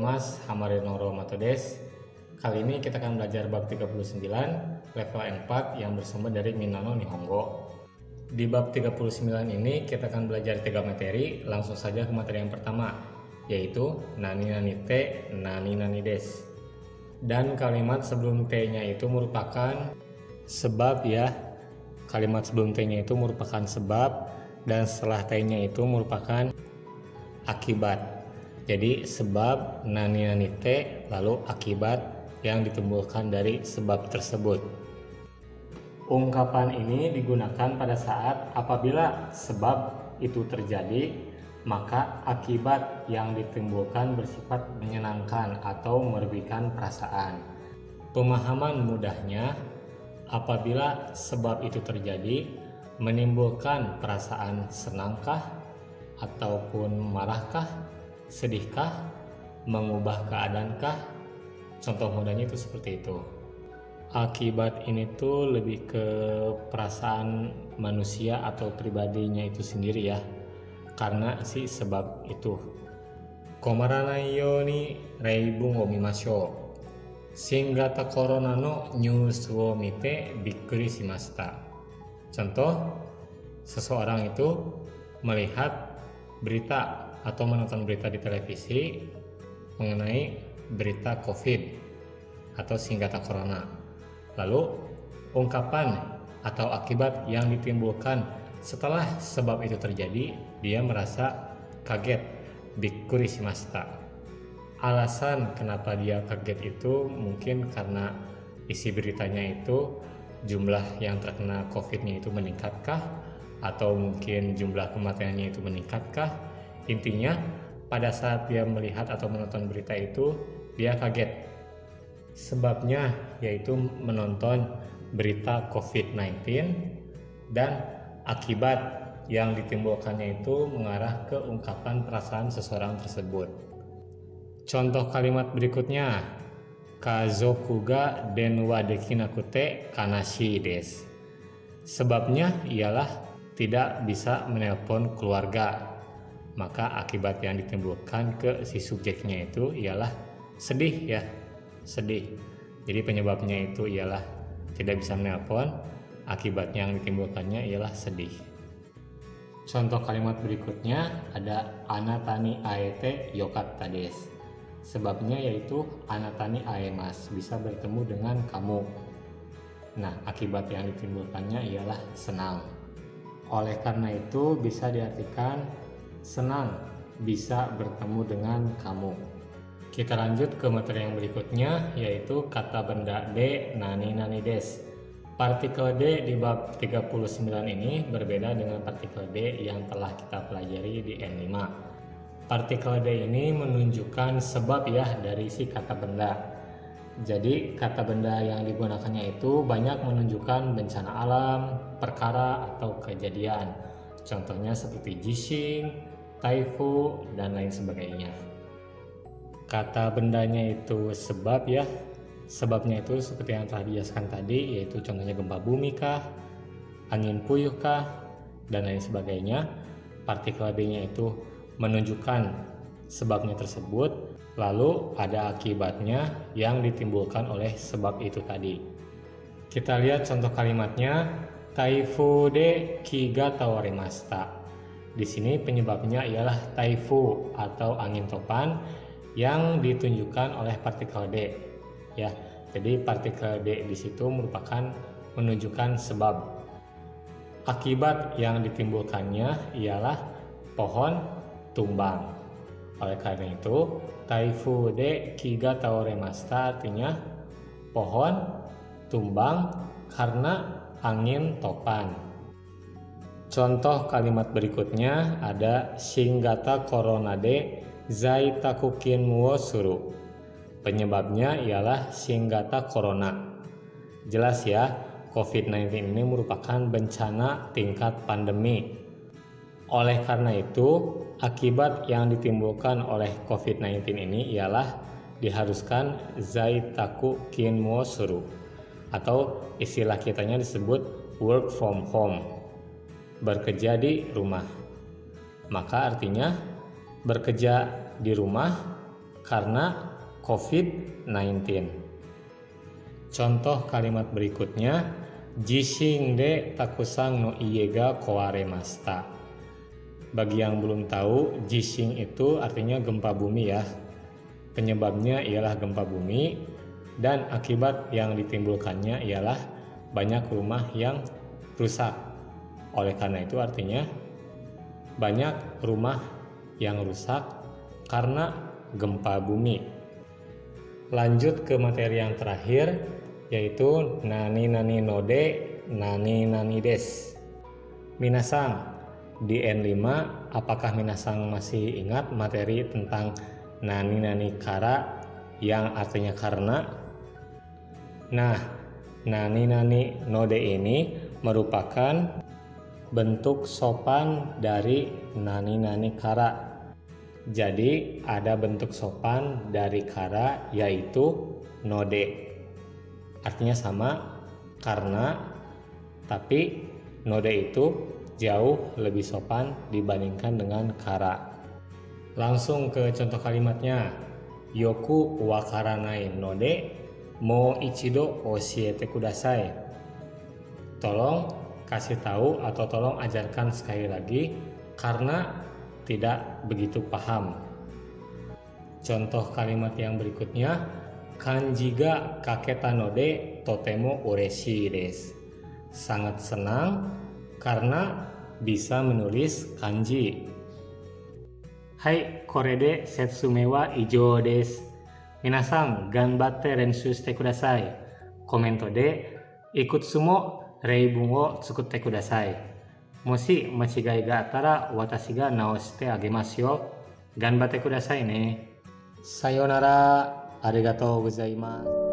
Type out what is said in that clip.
gozaimasu, hamare no romato desu. Kali ini kita akan belajar bab 39, level 4 yang bersumber dari Minano Nihongo. Di bab 39 ini kita akan belajar 3 materi, langsung saja ke materi yang pertama, yaitu nani nani te, nani nani desu. Dan kalimat sebelum te-nya itu merupakan sebab ya. Kalimat sebelum te-nya itu merupakan sebab dan setelah te-nya itu merupakan akibat. Jadi sebab nani nani te lalu akibat yang ditimbulkan dari sebab tersebut. Ungkapan ini digunakan pada saat apabila sebab itu terjadi, maka akibat yang ditimbulkan bersifat menyenangkan atau merugikan perasaan. Pemahaman mudahnya, apabila sebab itu terjadi menimbulkan perasaan senangkah ataupun marahkah, sedihkah, mengubah keadaankah? Contoh mudahnya itu seperti itu. Akibat ini tuh lebih ke perasaan manusia atau pribadinya itu sendiri ya, karena si sebab itu. Komaranai yo ni reibun o mimashou. Shingata corona no news wo mite bikkuri shimashita. Contoh, seseorang itu melihat berita atau menonton berita di televisi mengenai berita COVID atau Shingata corona. Lalu ungkapan atau akibat yang ditimbulkan setelah sebab itu terjadi, dia merasa kaget, bikkuri shimashita. Alasan kenapa dia kaget itu mungkin karena isi beritanya itu jumlah yang terkena COVID-nya itu meningkatkah, atau mungkin jumlah kematiannya itu meningkatkah. Intinya pada saat dia melihat atau menonton berita itu dia kaget. Sebabnya yaitu menonton berita COVID-19 dan akibat yang ditimbulkannya itu mengarah ke ungkapan perasaan seseorang tersebut. Contoh kalimat berikutnya, kazoku ga denwa dekinaku te kanashi desu. Sebabnya ialah tidak bisa menelpon keluarga. Maka akibat yang ditimbulkan ke si subjeknya itu ialah sedih ya, sedih. Jadi penyebabnya itu ialah tidak bisa menelpon, akibatnya yang ditimbulkannya ialah sedih. Contoh kalimat berikutnya ada anatani aete yokatta desu. Sebabnya yaitu anatani aemas, bisa bertemu dengan kamu. Nah, akibat yang ditimbulkannya ialah senang. Oleh karena itu bisa diartikan senang bisa bertemu dengan kamu. Kita lanjut ke materi yang berikutnya, yaitu kata benda D nani nani desu. Partikel D di bab 39 ini berbeda dengan partikel D yang telah kita pelajari di N5. Partikel D ini menunjukkan sebab ya dari si kata benda. Jadi kata benda yang digunakannya itu banyak menunjukkan bencana alam, perkara atau kejadian. Contohnya seperti jishin, taifu, dan lain sebagainya. Kata bendanya itu sebab ya. Sebabnya itu seperti yang telah dijelaskan tadi, yaitu contohnya gempa bumi kah, angin puyuh kah, dan lain sebagainya. Partikel D-nya itu menunjukkan sebabnya tersebut, lalu ada akibatnya yang ditimbulkan oleh sebab itu tadi. Kita lihat contoh kalimatnya, taifu de kiga tawarimashita. Di sini penyebabnya ialah taifu atau angin topan yang ditunjukkan oleh partikel D. Ya, jadi partikel D di situ merupakan menunjukkan sebab. Akibat yang ditimbulkannya ialah pohon tumbang. Oleh karena itu, taifu de kiga tawarimashita artinya pohon tumbang karena angin topan. Contoh kalimat berikutnya ada Shingata corona de zaitaku kinmu wo suru. Penyebabnya ialah Shingata corona. Jelas ya, COVID-19 ini merupakan bencana tingkat pandemi. Oleh karena itu, akibat yang ditimbulkan oleh COVID-19 ini ialah diharuskan zaitaku kinmu wo suru, atau istilah kitanya disebut work from home, bekerja di rumah. Maka artinya bekerja di rumah karena COVID-19. Contoh kalimat berikutnya, Jishin de takusang no ie ga kowaremashita. Bagi yang belum tahu, Jishin itu artinya gempa bumi ya. Penyebabnya ialah gempa bumi dan akibat yang ditimbulkannya ialah banyak rumah yang rusak. Oleh karena itu artinya banyak rumah yang rusak karena gempa bumi. Lanjut ke materi yang terakhir, yaitu nani nani node nani nani des. Minasang, di N5 apakah Minasang masih ingat materi tentang nani nani kara yang artinya karena? Nah, nani nani node ini merupakan bentuk sopan dari nani nani kara. Jadi ada bentuk sopan dari kara yaitu node. Artinya sama, karena, tapi node itu jauh lebih sopan dibandingkan dengan kara. Langsung ke contoh kalimatnya. Yoku wakaranai node mo ichido oshiete kudasai. Tolong kasih tahu atau tolong ajarkan sekali lagi karena tidak begitu paham. Contoh kalimat yang berikutnya, kanji ga kaketa node totemo ureshii desu. Sangat senang karena bisa menulis kanji. Hai, kore de setsume wa ijou desu. Minasang ganbatte renshu shite kudasai. Komento de ikutsu mo reibun wo tsukutte kudasai. Moshi machigai ga attara watashi ga naoshite agemasu yo. Ganbatte kudasai ne. Sayonara. Arigatou gozaimasu.